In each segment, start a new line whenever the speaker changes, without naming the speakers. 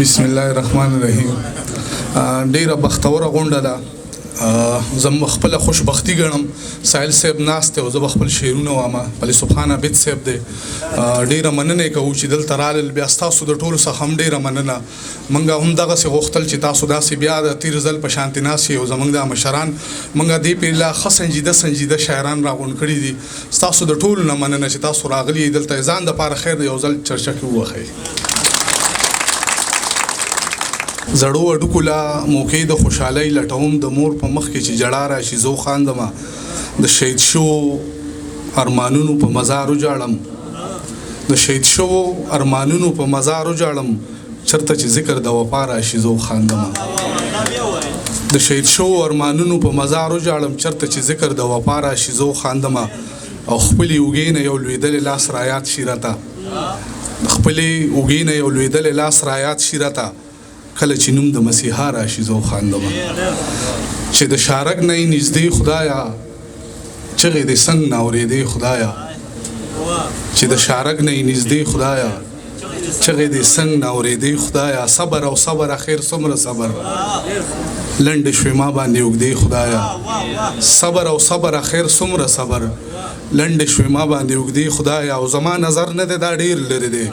بسم الله الرحمن الرحیم. ډیره بختوره غونډه ده. زم خپل خوشبختی ګڼم. سایل صاحب ناست او زه خپل شعرونه وایم. علي سبحان عبد صاحب دی. ډیره مننه کوم چې دلته رالل. بیا تاسو د ټولو څخه هم ډیره مننه. منګه هم دغه څه غوښتل چې تاسو داسې بیا د تیر ځل په شانتي ناسي او زمونږ د مشران منګه دی په لا سنجیده شاعران راغون کړي دي. تاسو د ټولو نه مننه چې تاسو راغلي دلته ځان د پاره خیر یو ځل چرچا کې وخی. زړو اډوکو لا موقع د خوشحالۍ لټوم د مور په مخ کې چې جړا راشي زو خاندمه د شهید شو ارمانونو په مزار وجاړم د شهید شو ارمانونو په مزار وجاړم چرته چې ذکر د وفا راشي زو خاندمه د شهید شو ارمانونو په مزار وجاړم چرته چې ذکر د وفا راشي زو خاندمه او خپل یوګین یو لویدل لاس رایات شیرته خپل یوګین یو لویدل لاس رایات شیرته کله چې نوم د مسیحا راشي زو خاندمه چې د شارک نه نږدې خدایا چغې د څنګه ناورېدې خدایا چې د شارک نه نږدې خدایا چغې د څنګه ناورېدې خدایا صبر او صبر اخر څومره صبر لنډ شوي ما باندې اوږدې خدایا صبر او صبر اخر څومره صبر لنډ شوي ما باندې اوږدې خدایا او زما نظر نه دی دا ډېر لرې دی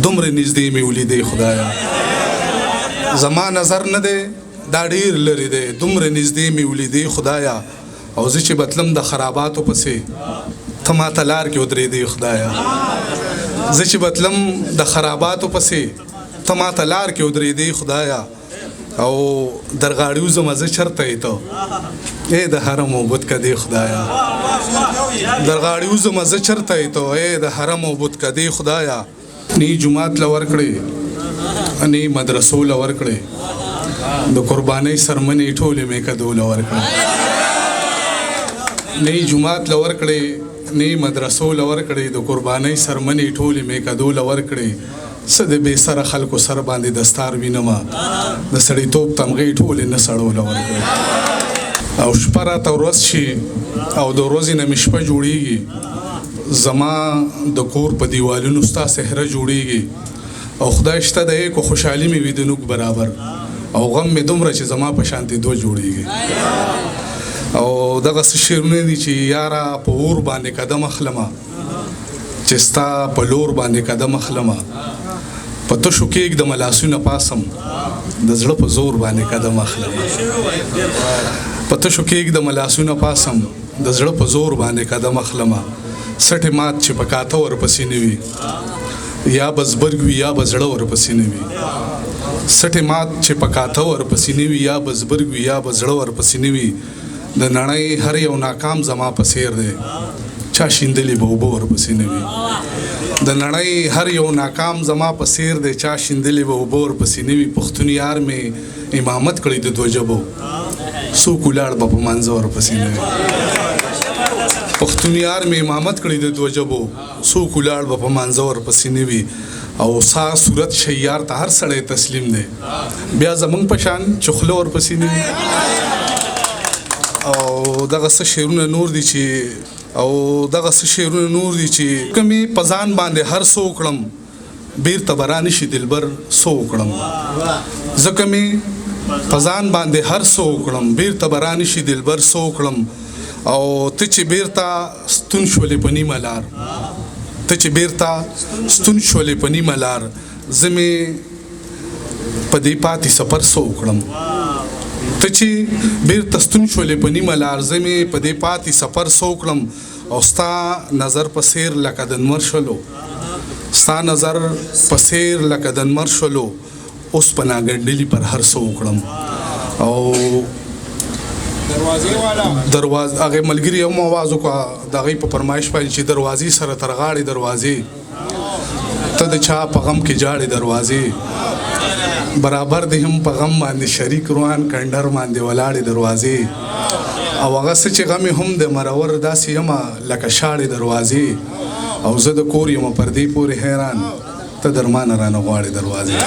دومره نږدې مې ولیدې خدایا زما نظر نه دی دا ډیر لري دی دومره نږدې مې ولیدې خدایا او زه چې بتلم د خراباتو پسې ته ماته لار کې ودرېدې خدایا زه چې بتلم د خراباتو پسې ته ماته لار کې ودرېدې خدایا او درغاړي وزم زه چرته یې ته ای د حرم او بتکدې خدایا درغاړي وزم زه چرته یې ته ای د حرم او بتکدې خدایا نی جمعات لور کړې اني مدرسو لور کړې د قربانۍ سرمنې ټولې مې کدو لور کړې نه جمعات لور کړې نه مدرسو لور کړې د قربانۍ سرمنې ټولې مې کدو لور کړې څه د بې سره خلکو سر باندې دستار وینم د سړیتوب تمغې ټولې نه سړو لور کړې او شپه راته ورځ شي او د ورځې نه مې شپه جوړېږي زما د کور په دیوالونو ستا صحره جوړېږي او خدای شته د یو خوشحالي مې وي د نوک برابر او غم مې دومره چې زما په شانتي دو جوړېږي او دغه څه شعرونه دي چې یاره په اور باندې قدم اخلمه چې ستا په لور باندې قدم اخلمه په تشو کې د ملاسونه پاسم د زړه په زور باندې قدم اخلمه په تشو کې د ملاسونه پاسم د زړه په زور باندې قدم اخلمه سټه مات چې پکاته ورپسې نه وي یا بزبرګ وي یا بزړه ورپسې نه وي سټه مات چې پکاته ورپسې نه وي یا بزبرګ وي یا بزړه ورپسې نه وي د نړۍ هر یو ناکام زما په څیر دی چا شیندلې به اوبه ورپسې نه وي د نړۍ هر یو ناکام زما په څیر دی چا شیندلې به اوبه ورپسې نه وي پښتون یار مې امامت کړی د دوه ژبو څوک ولاړ به په منځه ورپسې نه وي پښتون یار مې امامت کړی د دوه ژبو څوک ولاړ به په منځه ورپسې نه وي او سا صورت شیار ته هر سړی تسلیم دی بیا زمونږ په شان چخله ورپسې نه وي او دغه څه شعرونه نور دي چې کمې په ځان باندې هر څه وکړم بیرته به رانشي دلبر څه وکړم ځکه مې په ځان باندې هر څه وکړم بیرته به رانشي دلبر څه وکړم او ته چې بیرته ستون شولې په نیمه لار زه مې په دې پاتې سفر څه وکړم ته چې بیرته ستون شولې په نیمه لار زه مې په دې پاتې سفر څه وکړم او ستا نظر په څیر لکه د نمر شلو اوس په ناګنډلي پر هر څه وکړم او دروازه هغه ملګری هم आवाज وکړه د هغې په فرمایش باندې چې دروازې سره تر غاړې دروازې ته د چا په غم کې جاړې دروازې برابر د هم په غم باندې شریک روان کندر باندې ولاړې دروازې او هغه څه چې غم هم د مرور داسې یمه لکه شاړې دروازې او زه د کور یم پر دې پورې حیران ته درمانه رانه غواړې دروازې